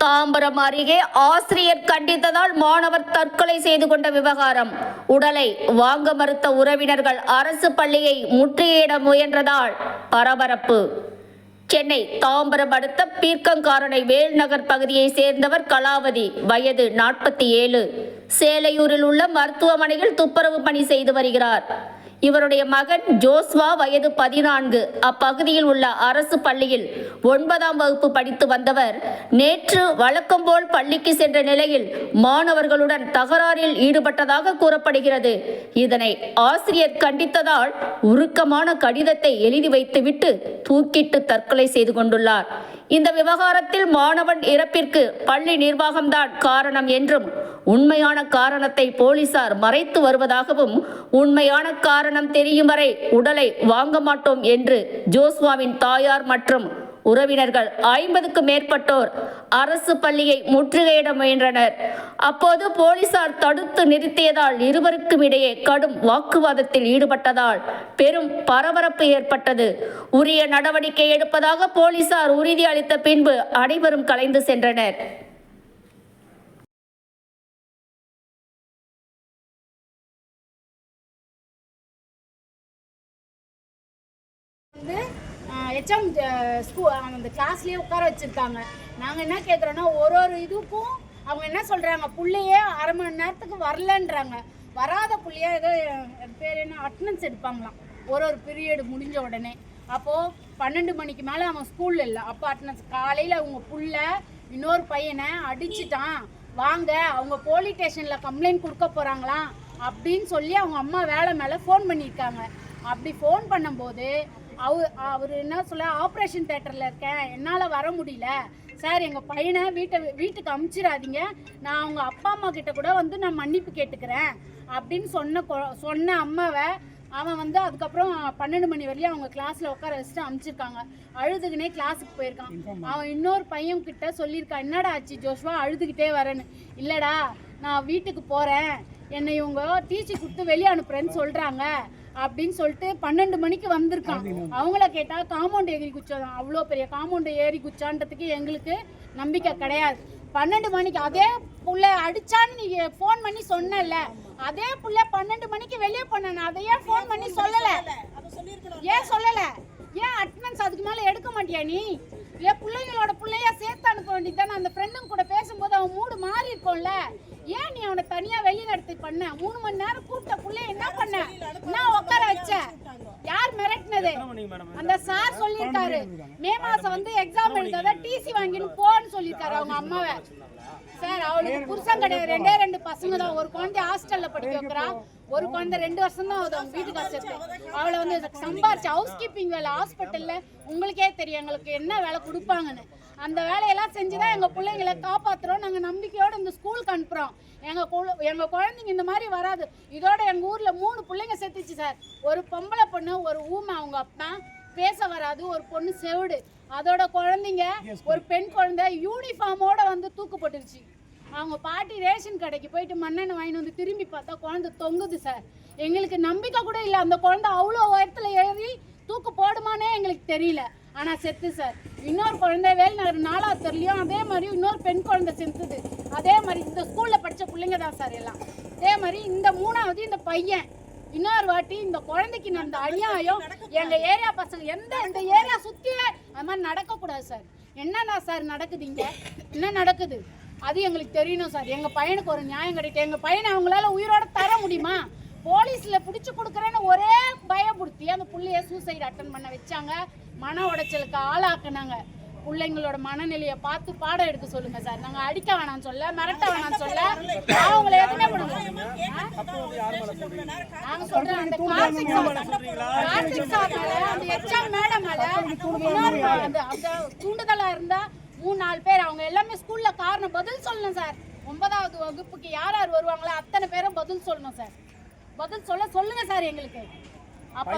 தாம்பரம் அருகே ஆசிரியர் கண்டித்ததால் மாணவர் தற்கொலை செய்து கொண்ட விவகாரம். உடலை வாங்க மறுத்த உறவினர்கள் அரசு பள்ளியை முற்றுகையிட முயன்றதால் பரபரப்பு. சென்னை தாம்பரம் அடுத்த பீர்க்கங்காரணை வேல்நகர் பகுதியை சேர்ந்தவர் கலாவதி, வயது 47. சேலையூரில் உள்ள மருத்துவமனையில் துப்புரவு பணி செய்து வருகிறார். இவருடைய மகன் ஜோஸ்வா, வயது 14. அப்பகுதியில் உள்ள அரசு பள்ளியில் 9ஆம் வகுப்பு படித்து வந்தவர் நேற்று வழக்கம் போல் பள்ளிக்கு சென்ற நிலையில் மாணவர்களுடன் தகராறில் ஈடுபட்டதாக கூறப்படுகிறது. இதனை ஆசிரியர் கண்டித்ததால் உருக்கமான கடிதத்தை எழுதி வைத்துவிட்டு தூக்கிட்டு தற்கொலை செய்து கொண்டுள்ளார். இந்த விவகாரத்தில் மாணவன் இறப்பிற்கு பள்ளி நிர்வாகம்தான் காரணம் என்றும், உண்மையான காரணத்தை போலீசார் மறைத்து வருவதாகவும், உண்மையான காரணம் தெரியும் வரை உடலை வாங்க மாட்டோம் என்று ஜோஸ்வாவின் தாயார் மற்றும் உறவினர்கள் 50க்கும் மேற்பட்டோர் அரசு பள்ளியை முற்றுகையிட முயன்றனர். அப்போது போலீசார் தடுத்து நிறுத்தியதால் இருவருக்கும் இடையே கடும் வாக்குவாதத்தில் ஈடுபட்டதால் பெரும் பரபரப்பு ஏற்பட்டது. உரிய நடவடிக்கை எடுப்பதாக போலீசார் உறுதி அளித்த பின்பு அனைவரும் கலைந்து சென்றனர். ஹெச்எம் அந்த கிளாஸ்லேயே உட்கார வச்சுருக்காங்க. நாங்கள் என்ன கேட்குறோன்னா, ஒரு இதுக்கும் அவங்க என்ன சொல்கிறாங்க, புள்ளையே அரை மணி நேரத்துக்கு வரலன்றாங்க. வராத புள்ளையா ஏதோ பேர் என்ன அட்டனன்ஸ் எடுப்பாங்களாம் ஒரு பீரியடு முடிஞ்ச உடனே. அப்போது 12 மணிக்கு மேலே அவன் ஸ்கூலில் இல்லை. அப்போ அட்டனன்ஸ் காலையில் அவங்க புள்ள இன்னொரு பையனை அடிச்சிட்டான், வாங்க அவங்க போலீஸ் ஸ்டேஷனில் கம்ப்ளைண்ட் கொடுக்க போகிறாங்களாம் அப்படின்னு சொல்லி அவங்க அம்மா வேலை மேலே ஃபோன் பண்ணியிருக்காங்க. அப்படி ஃபோன் பண்ணும்போது அவர் என்ன சொல்ல, ஆப்ரேஷன் தேட்டரில் இருக்கேன், என்னால் வர முடியல சார், எங்கள் பையனை வீட்டுக்கு அமுச்சிடாதீங்க, நான் அவங்க அப்பா அம்மா கிட்ட கூட வந்து நான் மன்னிப்பு கேட்டுக்கிறேன் அப்படின்னு சொன்ன அம்மாவை அவன் அதுக்கப்புறம் 12 மணி வரையும் அவங்க கிளாஸில் உட்கார வச்சுட்டு அமுச்சிருக்காங்க. அழுதுகினே கிளாஸுக்கு போயிருக்கான். அவன் இன்னொரு பையன் கிட்ட சொல்லியிருக்கான், என்னடா ஆச்சு ஜோஷ்வா அழுதுகிட்டே வரேன்னு. இல்லைடா, நான் வீட்டுக்கு போகிறேன், என்னை இவங்க டிசி கொடுத்து வெளியே அனுப்புறேன்னு சொல்கிறாங்க அப்படின்னு சொல்லிட்டு 12 மணிக்கு வந்திருக்கான். அவங்கள கேட்டால் காம்பவுண்ட் ஏறி குச்சாதான். அவ்வளோ பெரிய காம்பவுண்ட் ஏறி குச்சான்றதுக்கு எங்களுக்கு நம்பிக்கை கிடையாது. 12 மணிக்கு அதே புள்ள அடிச்சான்னு நீ ஃபோன் பண்ணி சொன்னல, அதே புள்ள 12 மணிக்கு வெளியே போன, அதையே ஃபோன் பண்ணி சொல்லல, ஏன் சொல்லல? ஏன் அட்டனன்ஸ் அதுக்கு மேலே எடுக்க மாட்டியா நீ? ஏன் பிள்ளைங்களோட பிள்ளையா சேர்த்து அனுப்ப வேண்டியதானே? அந்த ஃப்ரெண்டுங்க கூட பேசும்போது அவன் மூடு மாறி இருக்கும்ல, ஏன் நீ அவனை தனியா வெளிநடத்தி பண்ண? 3 மணி நேரம் கூப்பிட்ட பிள்ளைய என்ன பண்ண? நான் உட்கார வச்ச, யார் மிரட்டினது? அந்த சார் சொல்லியிருக்காரு, மே மாசம் எக்ஸாம் எழுதாத டிசி வாங்கின்னு போன்னு சொல்லியிருக்காரு அவங்க அம்மாவை. சார், அவளுக்கு புருஷன் கிடையாது, 2 பசங்க தான். ஒரு குழந்தை ஹாஸ்டல்ல படிக்க வைக்கிறா, ஒரு குழந்தை 2 வருஷம் தான் ஆகுது அவங்க வீட்டுக்கு வச்சிருக்கு. அவளை சம்பாரிச்சு ஹவுஸ் கீப்பிங் வேலை ஹாஸ்பிட்டல்ல, உங்களுக்கே தெரியும் எங்களுக்கு என்ன வேலை கொடுப்பாங்கன்னு. அந்த வேலையெல்லாம் செஞ்சுதான் எங்க பிள்ளைங்களை காப்பாத்துறோம். நாங்க நம்பிக்கையோட இந்த ஸ்கூலுக்கு அனுப்புறோம். எங்க குழந்தைங்க இந்த மாதிரி வராது. இதோட எங்க ஊர்ல 3 பிள்ளைங்க செத்துச்சு சார். ஒரு பொம்பளை பொண்ணு, ஒரு ஊமை அவங்க அப்பா, பேச வராது, ஒரு பொண்ணு செவிடு. அதோட குழந்தைங்க, ஒரு பெண் குழந்தை யூனிஃபார்மோட தூக்கு போட்டுருச்சு. அவங்க பாட்டி ரேஷன் கடைக்கு போயிட்டு மண்ணெண்ணெய் வாங்கிட்டு திரும்பி பார்த்தா குழந்தை தொங்குது சார். எங்களுக்கு நம்பிக்கை கூட இல்லை, அந்த குழந்தை அவ்வளோ உயரத்துல ஏறி தூக்கு போடுமானே எங்களுக்கு தெரியல. ஆனால் செத்து சார். இன்னொரு குழந்தை வேல்நகர் 4ஆவது தெருலையும் அதே மாதிரி இன்னொரு பெண் குழந்தை செத்துது. அதே மாதிரி இந்த ஸ்கூலில் படித்த பிள்ளைங்க தான் சார் எல்லாம். அதே மாதிரி இந்த 3ஆவது இந்த பையன் இன்னொரு வாட்டி இந்த குழந்தைக்கு நடந்த அநியாயம் எங்கள் ஏரியா பசங்க இந்த ஏரியா சுற்றியே அது மாதிரி நடக்கக்கூடாது சார். என்னன்னா சார் நடக்குது இங்கே, என்ன நடக்குது அது எங்களுக்கு தெரியணும் சார். எங்கள் பையனுக்கு ஒரு நியாயம் கிடைக்கும். எங்கள் பையனை அவங்களால உயிரோட தர முடியுமா? போலீஸில் பிடிச்சி கொடுக்குறேன்னு ஒரே பயப்படுத்தி அந்த பிள்ளைய சூசைடு அட்டன் பண்ண வச்சாங்க. மன உடைச்சலுக்கு ஆளாக்குனாங்க. பிள்ளைங்களோட மனநிலையை பார்த்து பாடம் எடுக்க சொல்லுங்க சார். நாங்கள் அடிக்க வேணாம்னு சொல்ல, மிரட்ட வேணாம்னு சொல்ல, அவங்கள எதுவுமே பண்ணுங்க. நாங்கள் சொல்கிறோம், அந்த கார்த்திக் சார் மேலே, அந்த எச்எம் மேடம் மேலே அந்த தூண்டுதலாக இருந்தால் 3-4 பேர் அவங்க எல்லாமே ஸ்கூலில் காரணம் பதில் சொல்லணும் சார். 9ஆவது வகுப்புக்கு யார் வருவாங்களோ அத்தனை பேரும் பதில் சொல்லணும் சார். பதில் சொல்லுங்க சார் எங்களுக்கு. அப்போ